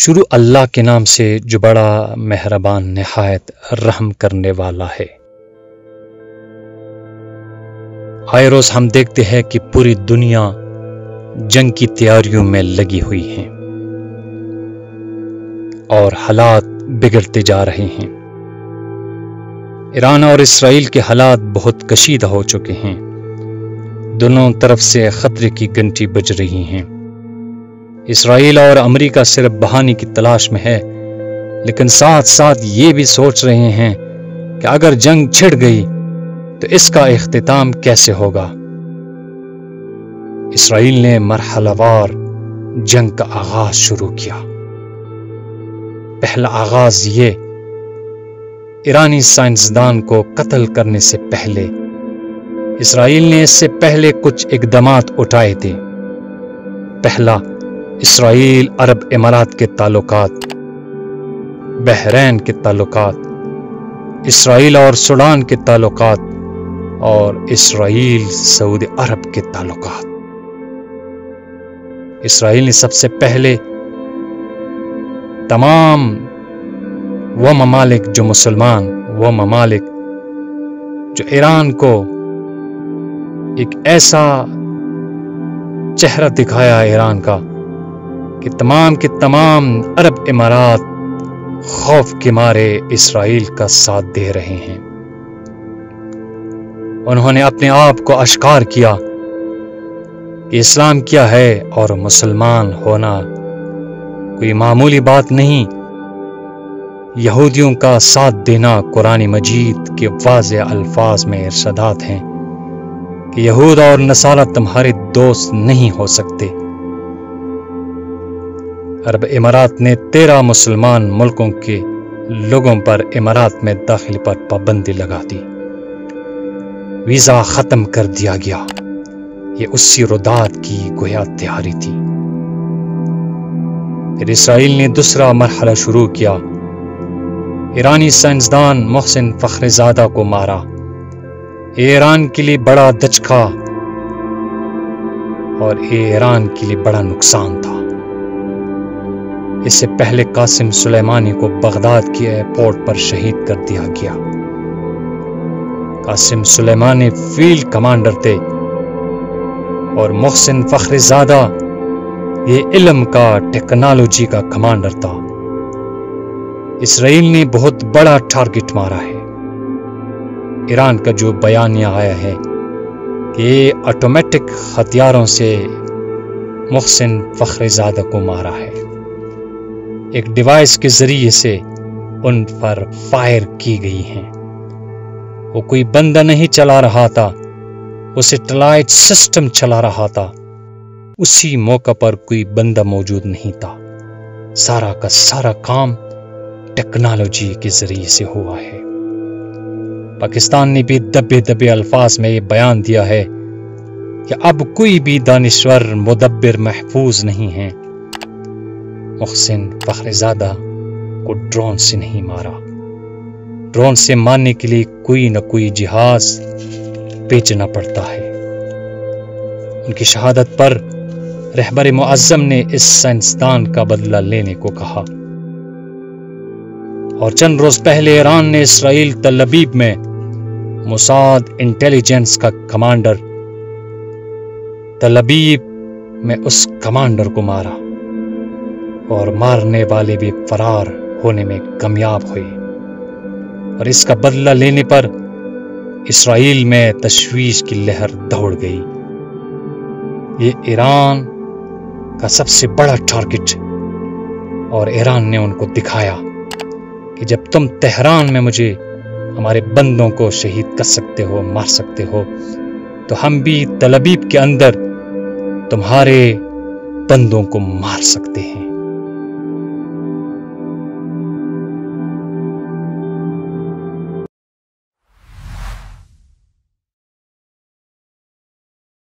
شروع اللہ کے نام سے جو بڑا مہربان نہایت رحم کرنے والا ہے۔ آئے روز ہم دیکھتے ہیں کہ پوری دنیا جنگ کی تیاریوں میں لگی ہوئی ہے اور حالات بگڑتے جا رہے ہیں۔ ایران اور اسرائیل کے حالات بہت کشیدہ ہو چکے ہیں۔ دونوں طرف سے خطرے کی گھنٹی بج رہی ہیں۔ اسرائیل اور امریکہ صرف بہانے کی تلاش میں ہے، لیکن ساتھ ساتھ یہ بھی سوچ رہے ہیں کہ اگر جنگ چھڑ گئی تو اس کا اختتام کیسے ہوگا۔ اسرائیل نے مرحلہ وار جنگ کا آغاز شروع کیا۔ پہلا آغاز یہ، ایرانی سائنسدان کو قتل کرنے سے پہلے اسرائیل نے اس سے پہلے کچھ اقدامات اٹھائے تھے۔ پہلا، اسرائیل عرب امارات کے تعلقات، بحرین کے تعلقات، اسرائیل اور سوڈان کے تعلقات اور اسرائیل سعودی عرب کے تعلقات۔ اسرائیل نے سب سے پہلے تمام وہ ممالک جو مسلمان، وہ ممالک جو ایران کو ایک ایسا چہرہ دکھایا ایران کا کہ تمام کے تمام عرب امارات خوف کے مارے اسرائیل کا ساتھ دے رہے ہیں۔ انہوں نے اپنے آپ کو اشکار کیا کہ اسلام کیا ہے اور مسلمان ہونا کوئی معمولی بات نہیں۔ یہودیوں کا ساتھ دینا قرآن مجید کے واضح الفاظ میں ارشادات ہیں کہ یہود اور نصارہ تمہارے دوست نہیں ہو سکتے۔ عرب امارات نے 13 مسلمان ملکوں کے لوگوں پر امارات میں داخلے پر پابندی لگا دی۔ ویزا ختم کر دیا گیا۔ یہ اسی ردات کی گویا تیاری تھی۔ پھر اسرائیل نے دوسرا مرحلہ شروع کیا۔ ایرانی سائنسدان محسن فخرزادہ کو مارا۔ یہ ایران کے لیے بڑا دھچکا اور یہ ایران کے لیے بڑا نقصان تھا۔ اس سے پہلے قاسم سلیمانی کو بغداد کی ایئرپورٹ پر شہید کر دیا گیا۔ قاسم سلیمانی فیلڈ کمانڈر تھے اور محسن فخرزادہ یہ علم کا، ٹیکنالوجی کا کمانڈر تھا۔ اسرائیل نے بہت بڑا ٹارگٹ مارا ہے۔ ایران کا جو بیانیہ آیا ہے کہ یہ آٹومیٹک ہتھیاروں سے محسن فخرزادہ کو مارا ہے، ایک ڈیوائس کے ذریعے سے ان پر فائر کی گئی ہیں۔ وہ کوئی بندہ نہیں چلا رہا تھا، وہ سیٹلائٹ سسٹم چلا رہا تھا۔ اسی موقع پر کوئی بندہ موجود نہیں تھا۔ سارا کا سارا کام ٹیکنالوجی کے ذریعے سے ہوا ہے۔ پاکستان نے بھی دبے دبے الفاظ میں یہ بیان دیا ہے کہ اب کوئی بھی دانشور مدبر محفوظ نہیں ہے۔ محسن فخرزادہ کو ڈرون سے نہیں مارا۔ ڈرون سے مارنے کے لیے کوئی نہ کوئی جہاز بھیجنا پڑتا ہے۔ ان کی شہادت پر رہبر معظم نے اس سائنسدان کا بدلہ لینے کو کہا۔ اور چند روز پہلے ایران نے اسرائیل تل ابیب میں موساد انٹیلیجنس کا کمانڈر، تل ابیب میں اس کمانڈر کو مارا اور مارنے والے بھی فرار ہونے میں کامیاب ہوئے۔ اور اس کا بدلہ لینے پر اسرائیل میں تشویش کی لہر دوڑ گئی۔ یہ ایران کا سب سے بڑا ٹارگٹ، اور ایران نے ان کو دکھایا کہ جب تم تہران میں مجھے، ہمارے بندوں کو شہید کر سکتے ہو، مار سکتے ہو، تو ہم بھی تل ابیب کے اندر تمہارے بندوں کو مار سکتے ہیں۔